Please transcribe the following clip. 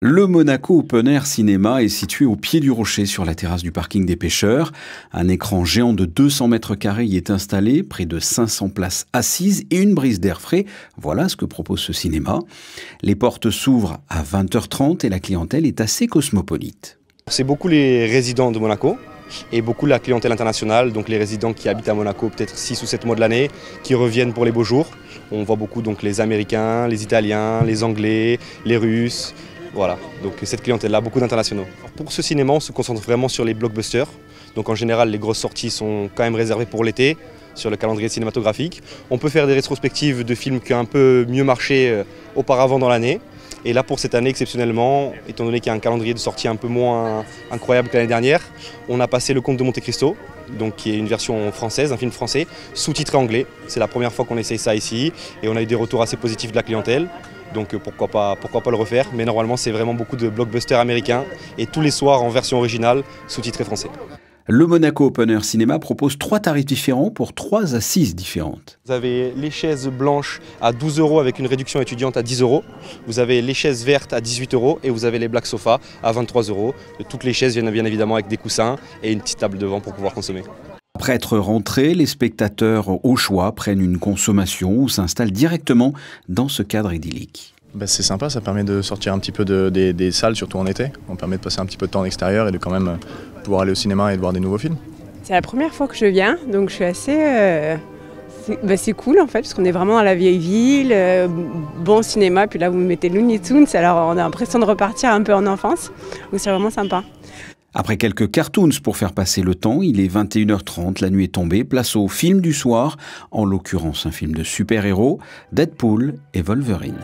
Le Monaco Open Air Cinéma est situé au pied du rocher sur la terrasse du parking des pêcheurs. Un écran géant de 200 mètres carrés y est installé, près de 500 places assises et une brise d'air frais. Voilà ce que propose ce cinéma. Les portes s'ouvrent à 20h30 et la clientèle est assez cosmopolite. C'est beaucoup les résidents de Monaco et beaucoup la clientèle internationale, donc les résidents qui habitent à Monaco peut-être 6 ou 7 mois de l'année, qui reviennent pour les beaux jours. On voit beaucoup donc les Américains, les Italiens, les Anglais, les Russes. Voilà, donc cette clientèle-là, beaucoup d'internationaux. Pour ce cinéma, on se concentre vraiment sur les blockbusters. Donc en général, les grosses sorties sont quand même réservées pour l'été, sur le calendrier cinématographique. On peut faire des rétrospectives de films qui ont un peu mieux marché auparavant dans l'année. Et là, pour cette année, exceptionnellement, étant donné qu'il y a un calendrier de sortie un peu moins incroyable que l'année dernière, on a passé Le Comte de Monte Cristo, donc qui est une version française, un film français, sous-titré anglais. C'est la première fois qu'on essaye ça ici et on a eu des retours assez positifs de la clientèle. Donc pourquoi pas le refaire, mais normalement c'est vraiment beaucoup de blockbusters américains et tous les soirs en version originale, sous-titré français. Le Monaco Open Air Cinéma propose 3 tarifs différents pour 3 assises différentes. Vous avez les chaises blanches à 12 € avec une réduction étudiante à 10 €. Vous avez les chaises vertes à 18 € et vous avez les black sofas à 23 €. Toutes les chaises viennent bien évidemment avec des coussins et une petite table devant pour pouvoir consommer. Après être rentrés, les spectateurs au choix prennent une consommation ou s'installent directement dans ce cadre idyllique. C'est sympa, ça permet de sortir un petit peu des salles, surtout en été. On permet de passer un petit peu de temps en extérieur et de quand même pouvoir aller au cinéma et de voir des nouveaux films. C'est la première fois que je viens, donc je suis assez... c'est cool en fait, parce qu'on est vraiment dans la vieille ville, bon cinéma, puis là vous mettez Looney Tunes, alors on a l'impression de repartir un peu en enfance, donc c'est vraiment sympa. Après quelques cartoons pour faire passer le temps, il est 21h30, la nuit est tombée, place au film du soir, en l'occurrence un film de super-héros, Deadpool et Wolverine.